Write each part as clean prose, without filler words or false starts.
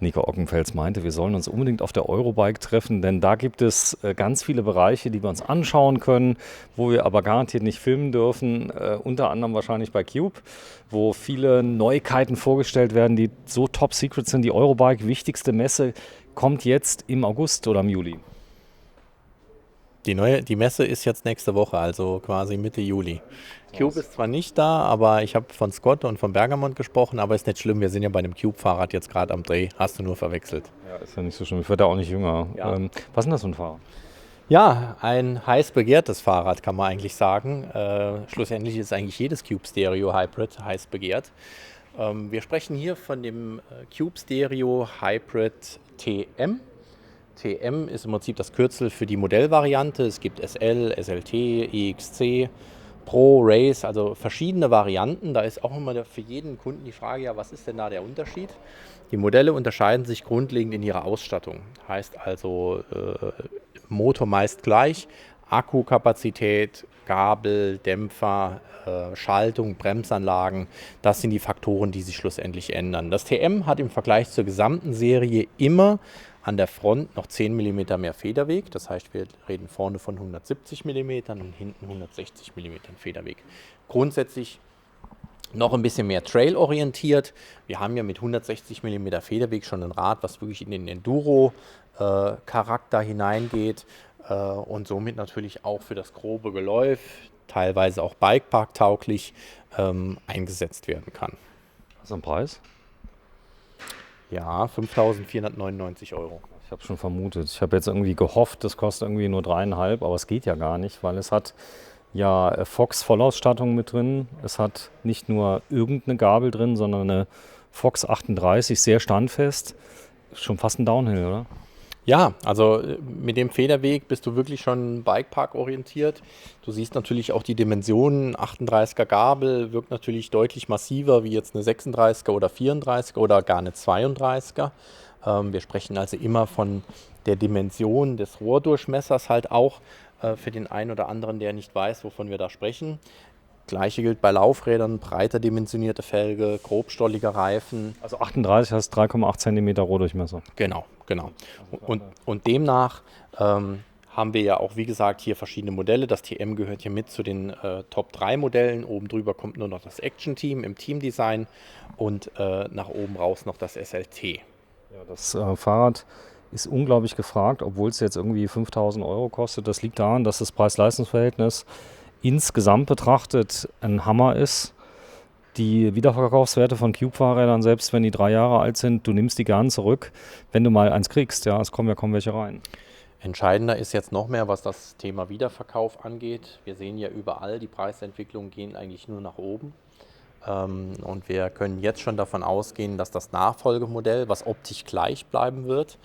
Nico Ockenfels meinte, wir sollen uns unbedingt auf der Eurobike treffen, denn da gibt es ganz viele Bereiche, die wir uns anschauen können, wo wir aber garantiert nicht filmen dürfen, unter anderem wahrscheinlich bei Cube, wo viele Neuigkeiten vorgestellt werden, die so top secret sind. Die Eurobike, wichtigste Messe, kommt jetzt im August oder im Juli. Die Messe ist jetzt nächste Woche, also quasi Mitte Juli. Cube ist zwar nicht da, aber ich habe von Scott und von Bergamont gesprochen, aber ist nicht schlimm, wir sind ja bei dem Cube-Fahrrad jetzt gerade am Dreh. Hast du nur verwechselt. Ja, ist ja nicht so schlimm. Ich werde ja auch nicht jünger. Ja. Was ist denn das für ein Fahrrad? Ja, ein heiß begehrtes Fahrrad, kann man eigentlich sagen. Schlussendlich ist eigentlich jedes Cube Stereo Hybrid heiß begehrt. Wir sprechen hier von dem Cube Stereo Hybrid TM. TM ist im Prinzip das Kürzel für die Modellvariante. Es gibt SL, SLT, EXC, Pro, Race, also verschiedene Varianten. Da ist auch immer für jeden Kunden die Frage, ja, was ist denn da der Unterschied? Die Modelle unterscheiden sich grundlegend in ihrer Ausstattung. Heißt also, Motor meist gleich, Akkukapazität, Gabel, Dämpfer, Schaltung, Bremsanlagen, das sind die Faktoren, die sich schlussendlich ändern. Das TM hat im Vergleich zur gesamten Serie immer an der Front noch 10 mm mehr Federweg. Das heißt, wir reden vorne von 170 mm und hinten 160 mm Federweg. Grundsätzlich noch ein bisschen mehr trail-orientiert. Wir haben ja mit 160 mm Federweg schon ein Rad, was wirklich in den Enduro-Charakter hineingeht und somit natürlich auch für das grobe Geläuf, teilweise auch Bikepark-tauglich, eingesetzt werden kann. Was ist ein Preis? Ja, 5.499 Euro. Ich habe schon vermutet. Ich habe jetzt irgendwie gehofft, das kostet irgendwie nur 3,5, aber es geht ja gar nicht, weil es hat ja Fox Vollausstattung mit drin. Es hat nicht nur irgendeine Gabel drin, sondern eine Fox 38, sehr standfest. Schon fast ein Downhill, oder? Ja, also mit dem Federweg bist du wirklich schon Bikepark orientiert. Du siehst natürlich auch die Dimensionen. 38er Gabel wirkt natürlich deutlich massiver wie jetzt eine 36er oder 34er oder gar eine 32er. Wir sprechen also immer von der Dimension des Rohrdurchmessers halt auch für den einen oder anderen, der nicht weiß, wovon wir da sprechen. Gleiche gilt bei Laufrädern, breiter dimensionierte Felge, grobstolliger Reifen. Also 38 heißt 3,8 cm Rohdurchmesser. Genau, genau. Und demnach haben wir ja auch, wie gesagt, hier verschiedene Modelle. Das TM gehört hier mit zu den Top 3 Modellen. Oben drüber kommt nur noch das Action-Team im Teamdesign und nach oben raus noch das SLT. Ja, das Fahrrad ist unglaublich gefragt, obwohl es jetzt irgendwie 5.000 Euro kostet. Das liegt daran, dass das Preis-Leistungs-Verhältnis insgesamt betrachtet ein Hammer ist. Die Wiederverkaufswerte von Cube-Fahrrädern, selbst wenn die 3 Jahre alt sind, du nimmst die gern zurück, wenn du mal eins kriegst. Ja, es kommen welche rein. Entscheidender ist jetzt noch mehr, was das Thema Wiederverkauf angeht. Wir sehen ja überall, die Preisentwicklungen gehen eigentlich nur nach oben. Und wir können jetzt schon davon ausgehen, dass das Nachfolgemodell, was optisch gleich bleiben wird,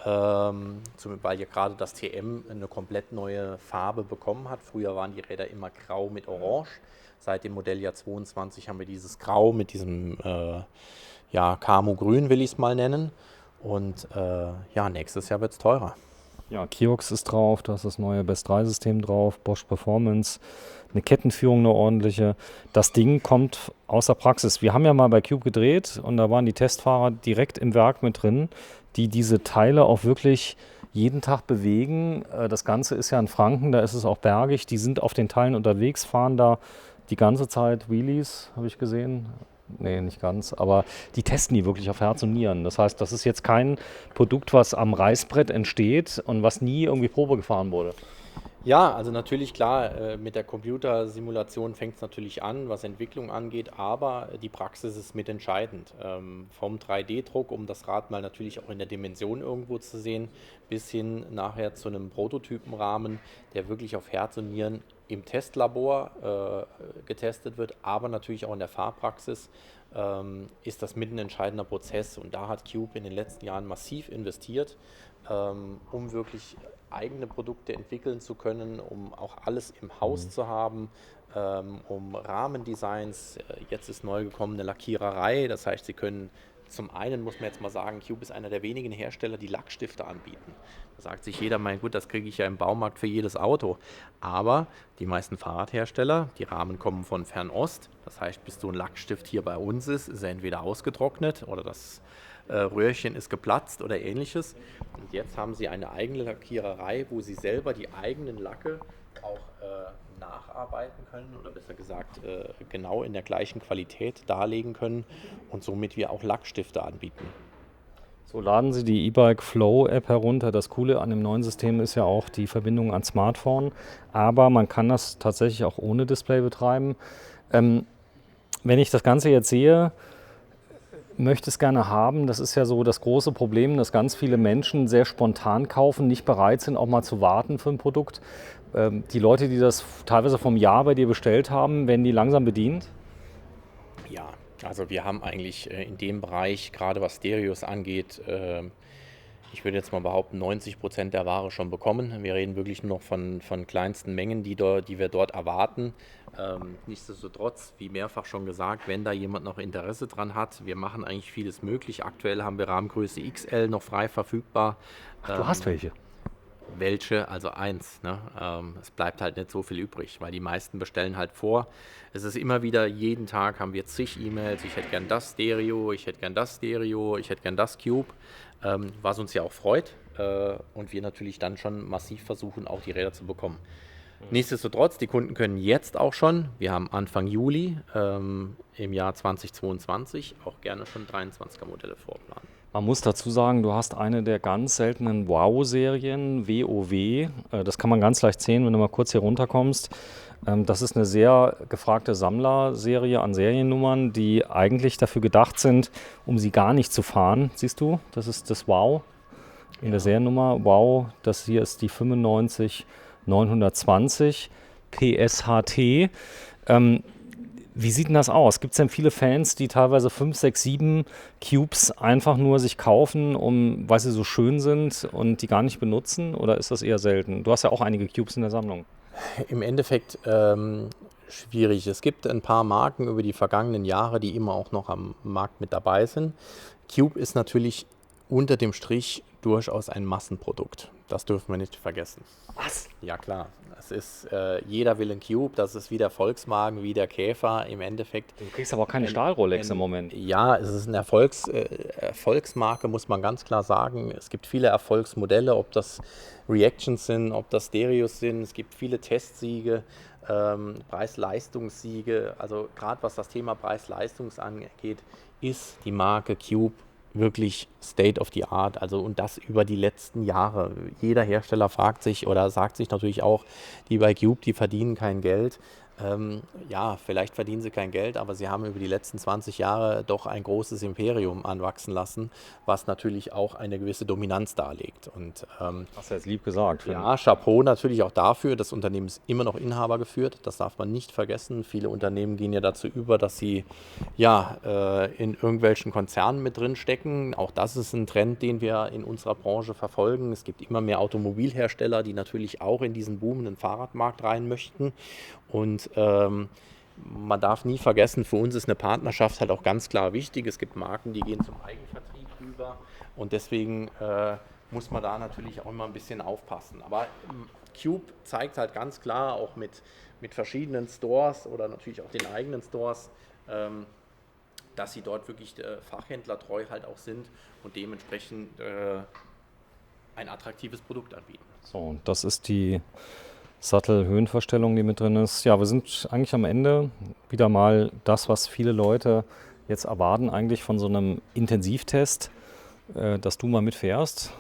weil ja gerade das TM eine komplett neue Farbe bekommen hat. Früher waren die Räder immer grau mit orange. Seit dem Modelljahr 22 haben wir dieses Grau mit diesem Camo-Grün, will ich es mal nennen. Und nächstes Jahr wird es teurer. Ja, Kiox ist drauf, da ist das neue Best 3-System drauf, Bosch Performance, eine Kettenführung, eine ordentliche. Das Ding kommt aus der Praxis. Wir haben ja mal bei Cube gedreht und da waren die Testfahrer direkt im Werk mit drin, die diese Teile auch wirklich jeden Tag bewegen. Das Ganze ist ja in Franken, da ist es auch bergig. Die sind auf den Teilen unterwegs, fahren da die ganze Zeit Wheelies, habe ich gesehen. Nee, nicht ganz, aber die testen die wirklich auf Herz und Nieren. Das heißt, das ist jetzt kein Produkt, was am Reißbrett entsteht und was nie irgendwie Probe gefahren wurde. Ja, also natürlich klar, mit der Computersimulation fängt es natürlich an, was Entwicklung angeht, aber die Praxis ist mitentscheidend. Vom 3D-Druck, um das Rad mal natürlich auch in der Dimension irgendwo zu sehen, bis hin nachher zu einem Prototypenrahmen, der wirklich auf Herz und Nieren im Testlabor getestet wird, aber natürlich auch in der Fahrpraxis ist das mit ein entscheidender Prozess. Und da hat Cube in den letzten Jahren massiv investiert, um wirklich eigene Produkte entwickeln zu können, um auch alles im Haus zu haben, um Rahmendesigns. Jetzt ist neu gekommen eine Lackiererei, das heißt, Sie können zum einen, muss man jetzt mal sagen, Cube ist einer der wenigen Hersteller, die Lackstifte anbieten. Da sagt sich jeder, mein Gut, das kriege ich ja im Baumarkt für jedes Auto. Aber die meisten Fahrradhersteller, die Rahmen kommen von Fernost. Das heißt, bis so ein Lackstift hier bei uns ist er entweder ausgetrocknet oder das Röhrchen ist geplatzt oder ähnliches. Und jetzt haben sie eine eigene Lackiererei, wo sie selber die eigenen Lacke auch nacharbeiten können oder besser gesagt genau in der gleichen Qualität darlegen können und somit wir auch Lackstifte anbieten. So laden Sie die E-Bike Flow App herunter. Das Coole an dem neuen System ist ja auch die Verbindung ans Smartphone, aber man kann das tatsächlich auch ohne Display betreiben. Wenn ich das Ganze jetzt sehe, möchte es gerne haben. Das ist ja so das große Problem, dass ganz viele Menschen sehr spontan kaufen, nicht bereit sind, auch mal zu warten für ein Produkt. Die Leute, die das teilweise vom Jahr bei dir bestellt haben, werden die langsam bedient? Ja, also wir haben eigentlich in dem Bereich, gerade was Stereos angeht, ich würde jetzt mal behaupten, 90% der Ware schon bekommen. Wir reden wirklich nur noch von kleinsten Mengen, die wir dort erwarten. Nichtsdestotrotz, wie mehrfach schon gesagt, wenn da jemand noch Interesse dran hat, wir machen eigentlich vieles möglich. Aktuell haben wir Rahmengröße XL noch frei verfügbar. Ach, du hast welche? Welche, also eins. Ne? Es bleibt halt nicht so viel übrig, weil die meisten bestellen halt vor. Es ist immer wieder, jeden Tag haben wir zig E-Mails, ich hätte gern das Stereo, ich hätte gern das Stereo, ich hätte gern das Cube, was uns ja auch freut und wir natürlich dann schon massiv versuchen, auch die Räder zu bekommen. Nichtsdestotrotz, die Kunden können jetzt auch schon, wir haben Anfang Juli im Jahr 2022 auch gerne schon 23er Modelle vorplanen. Man muss dazu sagen, du hast eine der ganz seltenen Wow-Serien, WOW. Das kann man ganz leicht sehen, wenn du mal kurz hier runterkommst. Das ist eine sehr gefragte Sammlerserie an Seriennummern, die eigentlich dafür gedacht sind, um sie gar nicht zu fahren. Siehst du, das ist das Wow in der Seriennummer. Wow, das hier ist die 95920 PSHT. Wie sieht denn das aus? Gibt es denn viele Fans, die teilweise 5, 6, 7 Cubes einfach nur sich kaufen, weil sie so schön sind und die gar nicht benutzen? Oder ist das eher selten? Du hast ja auch einige Cubes in der Sammlung. Im Endeffekt schwierig. Es gibt ein paar Marken über die vergangenen Jahre, die immer auch noch am Markt mit dabei sind. Cube ist natürlich unter dem Strich durchaus ein Massenprodukt. Das dürfen wir nicht vergessen. Was? Ja klar, es ist, jeder will einen Cube, das ist wie der Volkswagen, wie der Käfer im Endeffekt. Du kriegst aber auch keine Stahl-Rolex im Moment. Ja, es ist eine Erfolgsmarke, muss man ganz klar sagen. Es gibt viele Erfolgsmodelle, ob das Reactions sind, ob das Stereos sind. Es gibt viele Testsiege, Preis-Leistungssiege. Also gerade was das Thema Preis-Leistung angeht, ist die Marke Cube wirklich State of the Art, also und das über die letzten Jahre. Jeder Hersteller fragt sich oder sagt sich natürlich auch, die bei Cube, die verdienen kein Geld. Ja, vielleicht verdienen sie kein Geld, aber sie haben über die letzten 20 Jahre doch ein großes Imperium anwachsen lassen, was natürlich auch eine gewisse Dominanz darlegt. Und, hast du jetzt lieb gesagt. Ja, Chapeau natürlich auch dafür. Das Unternehmen ist immer noch Inhaber geführt, das darf man nicht vergessen. Viele Unternehmen gehen ja dazu über, dass sie ja, in irgendwelchen Konzernen mit drin stecken. Auch das ist ein Trend, den wir in unserer Branche verfolgen. Es gibt immer mehr Automobilhersteller, die natürlich auch in diesen boomenden Fahrradmarkt rein möchten. Und man darf nie vergessen, für uns ist eine Partnerschaft halt auch ganz klar wichtig. Es gibt Marken, die gehen zum Eigenvertrieb über und deswegen muss man da natürlich auch immer ein bisschen aufpassen. Aber Cube zeigt halt ganz klar auch mit verschiedenen Stores oder natürlich auch den eigenen Stores, dass sie dort wirklich fachhändlertreu halt auch sind und dementsprechend ein attraktives Produkt anbieten. So, und das ist die Sattel-Höhenverstellung, die mit drin ist. Ja, wir sind eigentlich am Ende. Wieder mal das, was viele Leute jetzt erwarten, eigentlich von so einem Intensivtest, dass du mal mitfährst,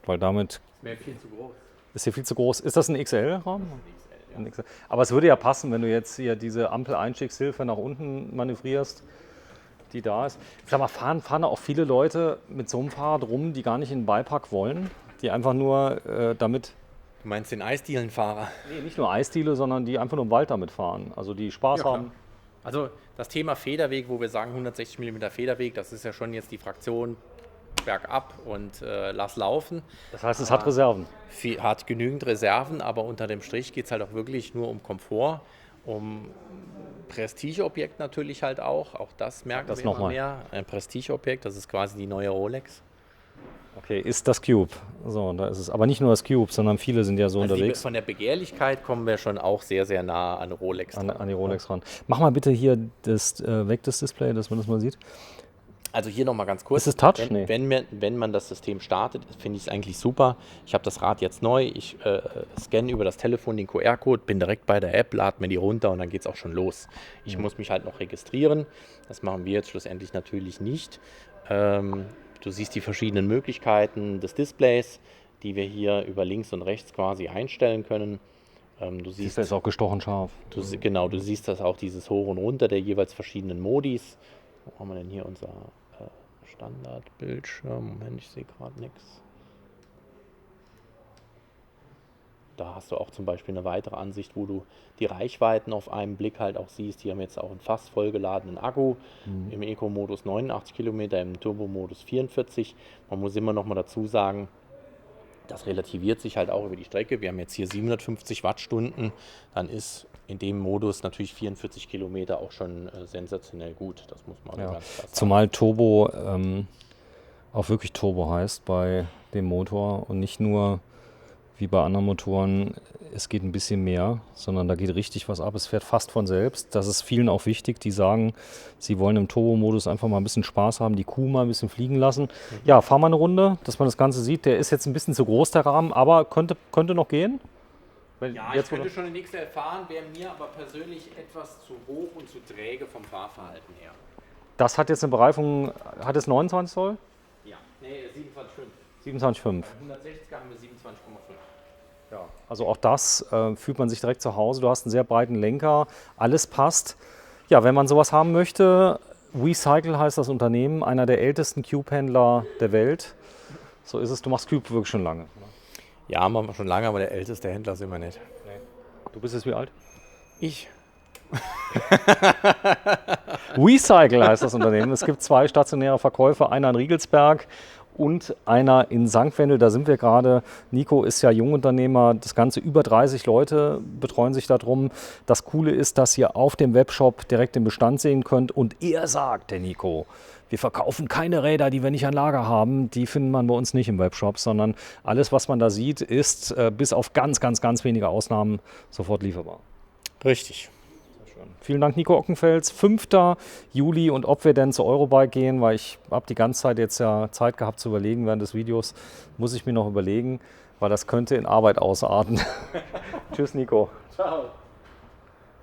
weil damit... Ist mir viel zu groß. Ist hier viel zu groß. Ist das ein XL-Raum? Ein XL. Aber es würde ja passen, wenn du jetzt hier diese Ampel-Einstiegshilfe nach unten manövrierst, die da ist. Ich sag mal, fahren da auch viele Leute mit so einem Fahrrad rum, die gar nicht in den Beipark wollen, die einfach nur damit... Du meinst den Eisdielenfahrer? Nee, nicht nur Eisdiele, sondern die einfach nur im Wald damit fahren. Also die Spaß haben. Also das Thema Federweg, wo wir sagen 160 mm Federweg, das ist ja schon jetzt die Fraktion bergab und lass laufen. Das heißt, es hat Reserven. Hat genügend Reserven, aber unter dem Strich geht es halt auch wirklich nur um Komfort, um Prestigeobjekt natürlich halt auch. Auch das merken wir immer mehr. Ein Prestigeobjekt, das ist quasi die neue Rolex. Okay, ist das Cube. So, da ist es. Aber nicht nur das Cube, sondern viele sind ja so unterwegs. Von der Begehrlichkeit kommen wir schon auch sehr, sehr nah an Rolex an die Rolex ran. Mach mal bitte hier das Display, dass man das mal sieht. Also hier nochmal ganz kurz. Ist es Touch? Wenn man das System startet, finde ich es eigentlich super. Ich habe das Rad jetzt neu. Ich scanne über das Telefon den QR-Code, bin direkt bei der App, lade mir die runter und dann geht es auch schon los. Ich muss mich halt noch registrieren. Das machen wir jetzt schlussendlich natürlich nicht. Du siehst die verschiedenen Möglichkeiten des Displays, die wir hier über links und rechts quasi einstellen können. Du siehst, Das ist auch gestochen scharf. genau, du siehst das auch, dieses Hoch und Runter der jeweils verschiedenen Modis. Wo haben wir denn hier unser Standardbildschirm? Moment, ich sehe gerade nichts. Da hast du auch zum Beispiel eine weitere Ansicht, wo du die Reichweiten auf einen Blick halt auch siehst. Hier haben wir jetzt auch einen fast vollgeladenen Akku. Im Eco-Modus 89 Kilometer, im Turbo-Modus 44. Man muss immer noch mal dazu sagen, das relativiert sich halt auch über die Strecke. Wir haben jetzt hier 750 Wattstunden. Dann ist in dem Modus natürlich 44 Kilometer auch schon sensationell gut. Das muss man ganz klar sagen. Zumal Turbo auch wirklich Turbo heißt bei dem Motor und nicht nur wie bei anderen Motoren, es geht ein bisschen mehr, sondern da geht richtig was ab. Es fährt fast von selbst. Das ist vielen auch wichtig, die sagen, sie wollen im Turbo-Modus einfach mal ein bisschen Spaß haben, die Kuh mal ein bisschen fliegen lassen. Ja, fahr mal eine Runde, dass man das Ganze sieht. Der ist jetzt ein bisschen zu groß, der Rahmen, aber könnte noch gehen. Ja, ich könnte schon eine XL fahren, wäre mir aber persönlich etwas zu hoch und zu träge vom Fahrverhalten her. Das hat jetzt eine Bereifung, hat es 29 Zoll? Ja, nee, 27,5. 27,5. 160er haben wir 27,5. Ja, also auch das fühlt man sich direkt zu Hause. Du hast einen sehr breiten Lenker, alles passt. Ja, wenn man sowas haben möchte, WeCycle heißt das Unternehmen, einer der ältesten Cube-Händler der Welt. So ist es, du machst Cube wirklich schon lange. Ja, machen wir schon lange, aber der älteste Händler sind wir nicht. Du bist jetzt wie alt? Ich. WeCycle heißt das Unternehmen. Es gibt 2 stationäre Verkäufer, einer in Riegelsberg und einer in St. Wendel. Da sind wir gerade. Nico ist ja Jungunternehmer. Das Ganze über 30 Leute betreuen sich darum. Das Coole ist, dass ihr auf dem Webshop direkt den Bestand sehen könnt. Und er sagt, der Nico, wir verkaufen keine Räder, die wir nicht an Lager haben. Die findet man bei uns nicht im Webshop, sondern alles, was man da sieht, ist bis auf ganz, ganz, ganz wenige Ausnahmen sofort lieferbar. Richtig. Vielen Dank, Nico Ockenfels. 5. Juli und ob wir denn zu Eurobike gehen, weil ich habe die ganze Zeit jetzt ja Zeit gehabt zu überlegen während des Videos, muss ich mir noch überlegen, weil das könnte in Arbeit ausarten. Tschüss, Nico. Ciao.